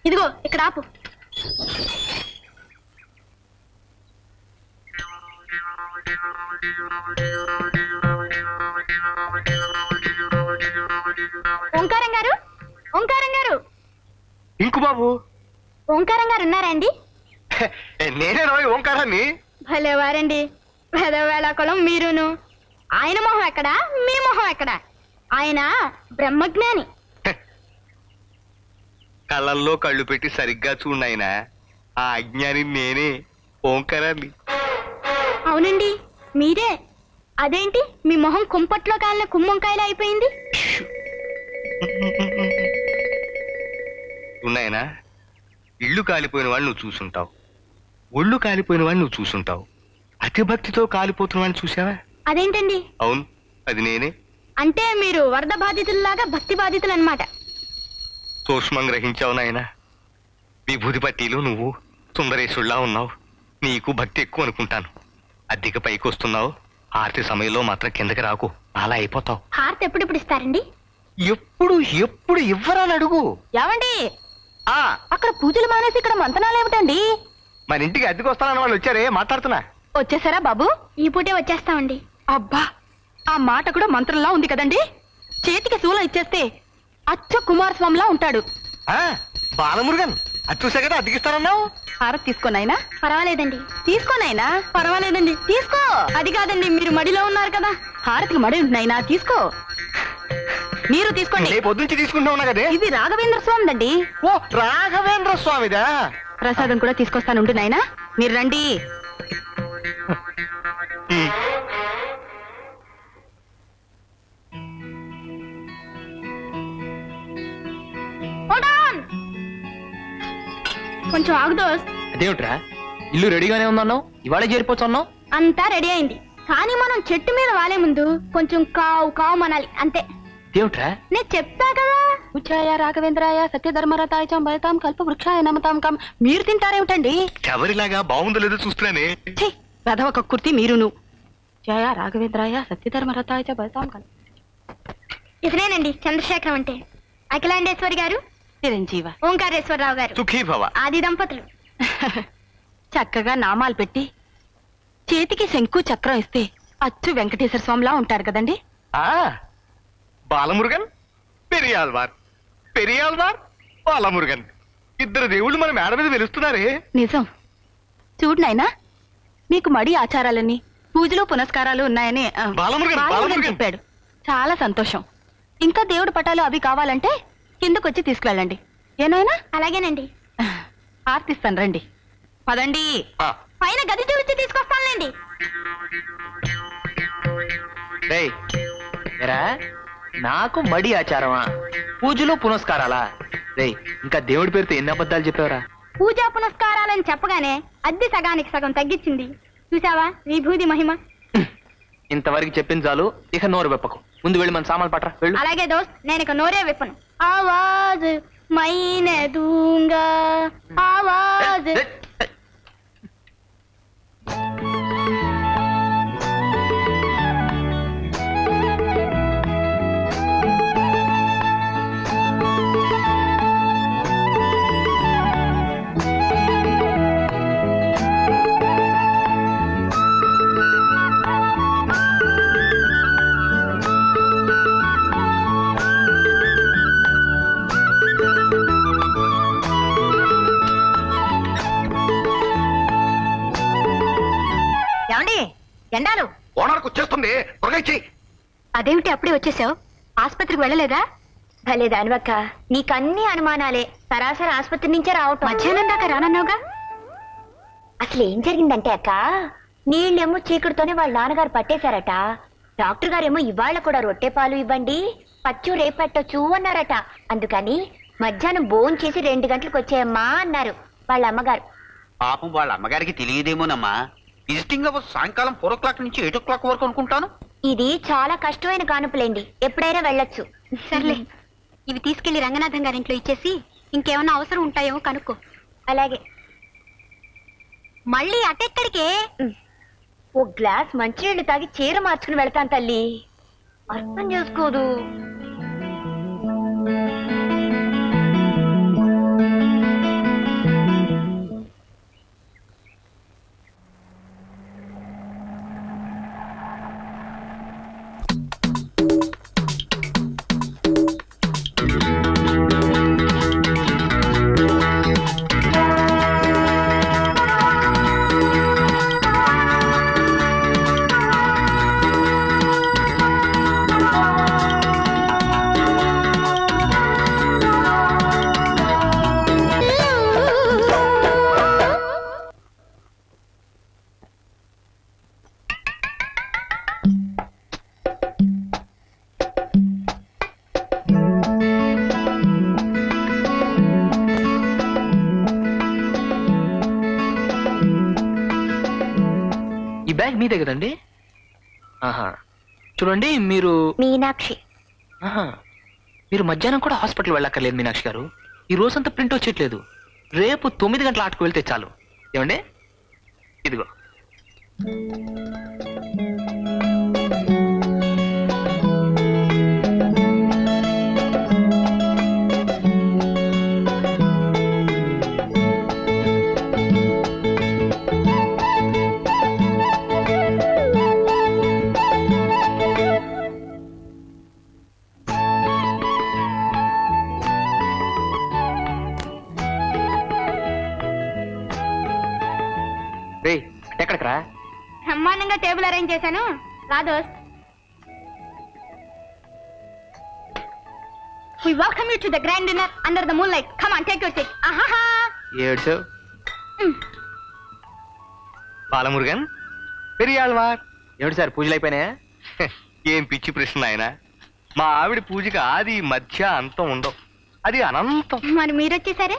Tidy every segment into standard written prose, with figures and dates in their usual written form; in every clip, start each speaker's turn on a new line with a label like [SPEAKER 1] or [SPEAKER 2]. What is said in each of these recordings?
[SPEAKER 1] ఇదిగో ఇక్కడ ఆపు. ఓంకారం గారు, ఓంకారం గారు.
[SPEAKER 2] ఇంకు బాబు.
[SPEAKER 1] ఓంకారం గారు ఉన్నారా అండి?
[SPEAKER 2] నేనే రాయి ఓంకారాన్ని.
[SPEAKER 1] భలేవారండి, పెదవేళకులం మీరును. ఆయన మొహం ఎక్కడా, మీ మొహం ఎక్కడా? ఆయన బ్రహ్మజ్ఞాని.
[SPEAKER 2] కళ్ళల్లో కళ్ళు పెట్టి సరిగ్గా చూడాయన. ఆ అజ్ఞాని నేనే, ఓంకారాన్ని.
[SPEAKER 1] అవునండి, మీరే. అదేంటి మీ మొహం కుంపట్లో కాలిన కుమ్మంకాయలు అయిపోయింది?
[SPEAKER 2] ఉన్నాయనా, ఇల్లు కాలిపోయిన వాడిని నువ్వు చూసుంటావు, ఒళ్ళు కాలిపోయిన వాడిని నువ్వు చూసుంటావు, అతి భక్తితో కాలిపోతున్న వాడిని చూసావా?
[SPEAKER 1] అదేంటండి?
[SPEAKER 2] అవును, అది నేనే.
[SPEAKER 1] అంటే మీరు వరద బాధితుల్లాగా భక్తి బాధితులు అన్నమాట.
[SPEAKER 2] సూక్ష్మం గ్రహించావు నాయన. విభూతి పట్టీలు నువ్వు సుందరేశుల్లా ఉన్నావు. నీకు భక్తి ఎక్కువ అనుకుంటాను. అద్దెకి పైకి వస్తున్నావు, ఆర్తి సమయంలో మాత్రం కిందకి రాకు, అలా అయిపోతావు.
[SPEAKER 1] హారతి ఎప్పుడెప్పుడు ఇస్తారండి?
[SPEAKER 2] ఎప్పుడు ఎప్పుడు ఇవ్వరాని అడుగు.
[SPEAKER 1] ఏమండి, అక్కడ పూజలు మానేసి ఇక్కడ మంతనాలు ఏమిటండి?
[SPEAKER 2] మన ఇంటికి అద్దెకి వస్తానన్న వాళ్ళు వచ్చారే, మాట్లాడుతున్నా.
[SPEAKER 1] వచ్చేసారా బాబు? ఈ పూటే వచ్చేస్తామండి. అబ్బా, ఆ మాట కూడా మంత్రంలా ఉంది కదండి. చేతికి శూలం ఇచ్చేస్తే అచ్చ కుమారస్వామిలా ఉంటాడు.
[SPEAKER 2] బాలమురుగన్, అది చూసా కదా అద్దెకిస్తానన్నావు.
[SPEAKER 1] హారతి తీసుకోనైనా? పర్వాలేదండి. తీసుకోనైనా? పర్వాలేదండి. తీసుకో. అది కాదండి, మీరు మడిలో ఉన్నారు కదా. హారతికి మడి ఉంటున్నాయినా, తీసుకో. మీరు తీసుకోండి.
[SPEAKER 2] పొద్దుంచి తీసుకుంటా ఉన్నా కదే.
[SPEAKER 1] ఇది రాఘవేంద్ర స్వామిదండి.
[SPEAKER 2] ఓ, రాఘవేంద్ర స్వామిదా?
[SPEAKER 1] ప్రసాదం కూడా తీసుకొస్తానుండు నాయనా, మీరు రండి. కొంచెం ఆగుదో.
[SPEAKER 3] అదేమిట్రా, ఇల్లు రెడీగానే ఉందన్నావు, ఇవాళ చేరిపోతున్నావు.
[SPEAKER 1] అంతా రెడీ అయింది, కానీ మనం చెట్టు మీద వాలే ముందు కొంచెం కావు కావు మనాలి అంతే.
[SPEAKER 3] ఏమిట్రా?
[SPEAKER 1] నేను చెప్తా కదా. ఉచ్చాయ రాఘవేంద్రాయ సత్యధర్మరతాయ చ భయతాం కల్ప వృక్షాయ నమతాం కం. మీరు తింటారేమిటండి?
[SPEAKER 2] ఎవరిలాగా బాగుందో లేదో చూస్తున్నానే.
[SPEAKER 1] రథవ కక్కుర్తి మీరును. జయ రాఘవేంద్రాయ సత్యధర్మరతాయ చ భయతాం కల్ప. ఇతనేనండి చంద్రశేఖరం అంటే. అఖిలాండేశ్వరి గారు, చిరంజీవ ఓంకారేశ్వరరావు గారు,
[SPEAKER 2] సుఖీ భవ.
[SPEAKER 1] ఆది దంపతులు. చక్కగా నామాలు పెట్టి చేతికి శంకు చక్రం ఇస్తే అచ్చు వెంకటేశ్వర స్వామిలా ఉంటారు కదండి.
[SPEAKER 2] బాలమురుగన్, పెరియాల్వార్, పెరియాల్వార్, బాలమురుగన్, ఇద్దరు దేవుళ్ళు మన మేడ మీద వెలుస్తున్నారే.
[SPEAKER 1] నిజం. చూడు నాయనా, మీకు మడి ఆచారాలన్నీ పూజలు పునస్కారాలు ఉన్నాయని బాలమురుగన్ చెప్పాడు. చాలా సంతోషం. ఇంకా దేవుడి పటాలు అవి కావాలంటే కిందకొచ్చి తీసుకెళ్ళండి. ఏనాయనా? అలాగేనండి. ఆర్తిస్తాను, రండి. పదండి. పైన గది చూపించి తీసుకొస్తానులేండి.
[SPEAKER 3] నాకు మడి ఆచారమా, పూజలు పునస్కారాలా? రేయ్, ఇంకా దేవుడి పేరుతో ఎన్ని అబద్ధాలు చెప్పావరా?
[SPEAKER 1] పూజా పునస్కారాలని చెప్పగానే అద్దె సగానికి సగం తగ్గించింది. చూసావా విభూది మహిమ?
[SPEAKER 3] ఇంతవరకు చెప్పింది చాలు, ఇక నోరు వెప్పకు. ముందు వెళ్ళి మన సామాన్లు పట్రా, వెళ్ళు.
[SPEAKER 1] అలాగే దోస్త్, నేను ఇక నోరే విప్పను. ఆవాజ్ మైనే దూంగా, ఆవాజ్. ఎండాలు
[SPEAKER 2] ఓనర్కు వచ్చేస్తుంది,
[SPEAKER 1] అదేమిటి అప్పుడే వచ్చేసావు? ఆస్పత్రికి వెళ్ళలేదా? భలే దానివక్క, నీకన్నీ అనుమానాలే. సరాసరి ఆస్పత్రి నుంచే రావటం. మధ్యాహ్నం దాకా రానన్నావుగా. అసలు ఏం జరిగిందంటే అక్క, నీళ్ళేమో చీకటితోనే వాళ్ళ నాన్నగారు పట్టేశారట. డాక్టర్ గారేమో ఇవాళ కూడా రొట్టె పాలు ఇవ్వండి, పచ్చు రేపెట్టొచ్చు అన్నారట. అందుకని మధ్యాహ్నం భోజనం చేసి 2 గంటలకు వచ్చేయమ్మా అన్నారు వాళ్ళ అమ్మగారు.
[SPEAKER 4] పాపం వాళ్ళ అమ్మగారికి తెలియదేమోనమ్మా. విజిటింగ్ అవర్స్ సాయంకాలం 4 o'clock నుంచి 8 o'clock వరకు అనుకుంటాను.
[SPEAKER 1] ఇది చాలా కష్టమైన కానుపులేండి, ఎప్పుడైనా వెళ్ళొచ్చు. సర్లే, ఇవి తీసుకెళ్లి రంగనాథం గారింట్లో ఇచ్చేసి ఇంకేమన్నా అవసరం ఉంటాయేమో కనుక్కో. అలాగే. మళ్ళీ అటెక్కడికే? ఓ గ్లాస్ మంచినీళ్ళు తాగి చీర మార్చుకుని వెళ్తాను తల్లి. అర్థం చేసుకోదు.
[SPEAKER 3] మీదే కదండి? ఆహా, చూడండి మీరు
[SPEAKER 1] మీనాక్షి.
[SPEAKER 3] ఆహా, మీరు మధ్యాహ్నం కూడా హాస్పిటల్ వెళ్ళక్కర్లేదు మీనాక్షి గారు. ఈ రోజంతా ప్రింట్ వచ్చేట్లేదు. రేపు 9 గంటల ఆటకు వెళ్తే చాలు. ఏమండి? ఇదిగో. ఎక్కడికి రా?
[SPEAKER 1] బ్రహ్మాండంగా టేబుల్ అరేంజ్ చేశాను, రా దోస్త్. We welcome you to the grand dinner under the moonlight. Come on, take your seat. Ahaha.
[SPEAKER 3] ఏడ్చో.
[SPEAKER 2] Balamurugan, Periyalvar.
[SPEAKER 3] ఏమిటి సార్, పూజలు అయిపోయినాయా?
[SPEAKER 2] ఏం పిచ్చి ప్రశ్న ఆయన. మా ఆవిడ పూజకి ఆది మధ్య అంతం ఉండవు, అది అనంతం.
[SPEAKER 1] మరి మీరొచ్చేసరే?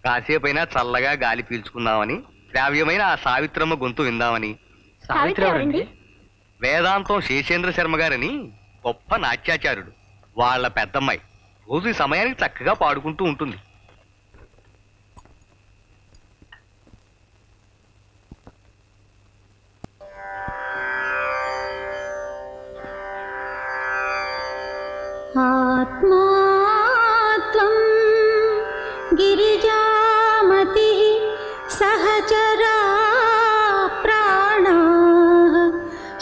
[SPEAKER 2] కాసేపైనా చల్లగా గాలి పీల్చుకుందామని, శ్రావ్యమైన ఆ సావిత్రమ్మ గొంతు విందామని.
[SPEAKER 3] సావిత్రి ఎవరండి?
[SPEAKER 2] వేదాంతం శేషేంద్ర శర్మ గారని గొప్ప నాట్యాచార్యుడు. వాళ్ళ పెద్దమ్మాయి రోజు ఈ సమయానికి చక్కగా పాడుకుంటూ ఉంటుంది.
[SPEAKER 1] ఆత్మాత్వం గిరిజామతి సహచరా ప్రాణా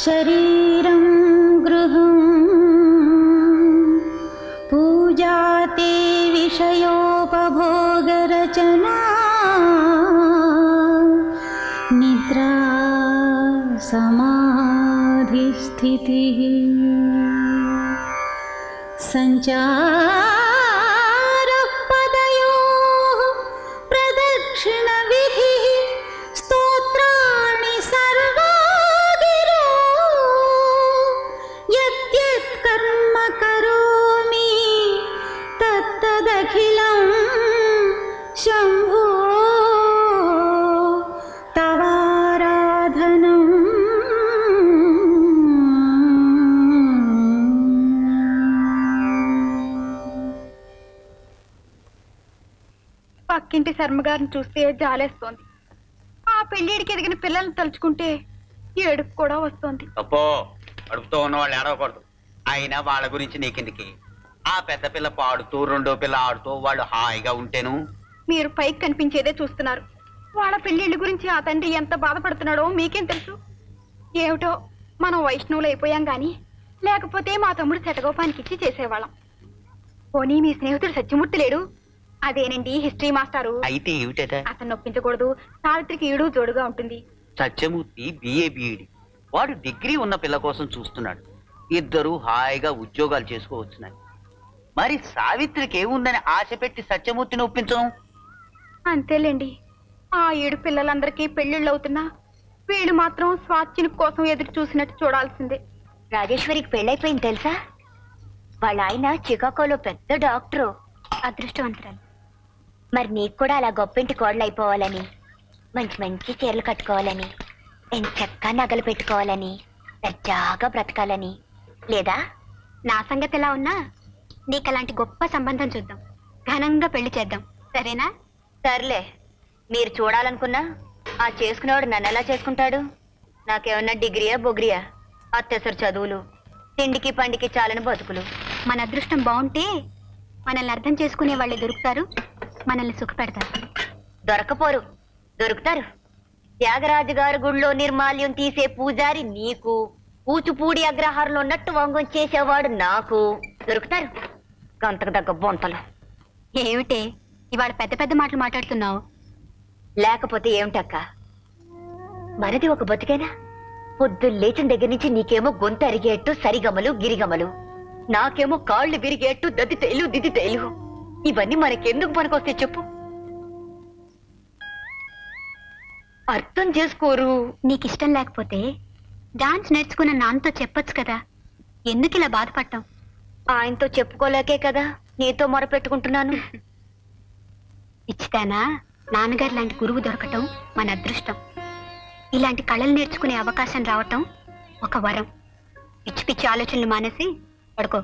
[SPEAKER 1] శరీరం గృహం పూజాతే విషయోపభోగరచనా నిద్రా సమాధిస్థితిః సంచారః పదయోః ప్రదక్షిణ విధిః స్తోత్రాణి సర్వా గిరో యద్యత్ కర్మ కరోమి తత్తదఖిలం శంభో తవారాధనం. పక్కింటి శర్మగారిని చూస్తే జాలేస్తోంది. ఆ పెళ్లిడికి ఎదిగిన పిల్లల్ని తలుచుకుంటే ఏడుపు కూడా వస్తోంది.
[SPEAKER 4] అప్పో, అడుపుతో ఉన్న వాళ్ళు ఏడవకూడదు. అయినా వాళ్ళ గురించి నీకెందుకి? ఆ పెద్ద పిల్ల పాడుతూ రెండో పిల్ల ఆడుతూ వాళ్ళు హాయిగా ఉంటేను.
[SPEAKER 1] మీరు పైకి కనిపించేదే చూస్తున్నారు. వాళ్ళ పెళ్లిళ్ళ గురించి ఆ తండ్రి ఎంత బాధపడుతున్నాడో మీకేం తెలుసు? ఏమిటో మనం వైష్ణవులు అయిపోయాం గాని, లేకపోతే మా తమ్ముడు శటగోపానికి ఇచ్చి చేసేవాళ్ళం. పోనీ మీ స్నేహితుడు సత్యమూర్తి లేడు? అదేనండి హిస్టరీ మాస్టారు.
[SPEAKER 4] అయితే ఏమిటట?
[SPEAKER 1] అతను నొప్పించకూడదు, సావిత్రికి ఈడు జోడుగా ఉంటుంది.
[SPEAKER 4] Satyamurthy BA BEd. వాడు డిగ్రీ ఉన్న పిల్ల కోసం చూస్తున్నాడు. ఇద్దరు హాయిగా ఉద్యోగాలు చేసుకోవచ్చునని. మరి సావిత్రికి ఏముందని ఆశ పెట్టి సత్యమూర్తిని ఒప్పించం?
[SPEAKER 1] అంతేలేండి. ఆ 7 పిల్లలందరికీ పెళ్లిళ్ళు అవుతున్నా వీళ్ళు మాత్రం స్వాచ్ఛిని కోసం ఎదురు చూసినట్టు చూడాల్సిందే. రాజేశ్వరికి పెళ్ళైపోయింది తెలుసా? వాళ్ళ ఆయన చికాగోలో పెద్ద డాక్టరు. అదృష్టవంతురాలు. మరి నీకు కూడా అలా గొప్పింటి కోడలు అయిపోవాలని, మంచి మంచి చీరలు కట్టుకోవాలని, ఎంచక్కా నగలు పెట్టుకోవాలని, దర్జాగా బ్రతకాలని లేదా? నా సంగతి ఎలా ఉన్నా నీకు అలాంటి గొప్ప సంబంధం చూద్దాం, ఘనంగా పెళ్లి చేద్దాం, సరేనా? సర్లే, మీరు చూడాలనుకున్నా ఆ చేసుకునేవాడు నన్ను ఎలా చేసుకుంటాడు? నాకేమన్నా డిగ్రీయా బొగ్రియా? అత్యవసర చదువులు, తిండికి పండికి చాలని బతుకులు. మన అదృష్టం బాగుంటే మనల్ని అర్థం చేసుకునే వాళ్ళే దొరుకుతారు, మనల్ని సుఖపెడతారు. దొరకపోరు, దొరుకుతారు. త్యాగరాజు గారి గుడిలో నిర్మాల్యం తీసే పూజారి నీకు, కూచిపూడి అగ్రహారంలో ఉన్నట్టు వంగం చేసేవాడు నాకు దొరుకుతారు. గంతకు దగ్గ బొంతలు. ఏమిటే ఇవాళ పెద్ద పెద్ద మాటలు మాట్లాడుతున్నావు? లేకపోతే ఏమిటక్క, మనది ఒక బతికేనా? పొద్దు లేచిన దగ్గర నుంచి నీకేమో గొంతు అరిగేట్టు సరిగమలు గిరిగమలు, నాకేమో కాళ్ళు విరిగేట్టు దద్దితేలు దిద్దితేలు. ఇవన్నీ మనకెందుకు పనికొస్తే చెప్పు? అర్థం చేసుకోరు. నీకిష్టం లేకపోతే డాన్స్ నేర్చుకున్న నాన్నతో చెప్పొచ్చు కదా, ఎందుకు ఇలా బాధపడటం? ఆయనతో చెప్పుకోలేకే కదా నీతో మొరపెట్టుకుంటున్నాను. ఇచ్చితానా నాన్నగారు లాంటి గురువు దొరకటం మన అదృష్టం. ఇలాంటి కళలు నేర్చుకునే అవకాశం రావటం ఒక వరం. పిచ్చి పిచ్చి ఆలోచనలు మానేసి పడుకో.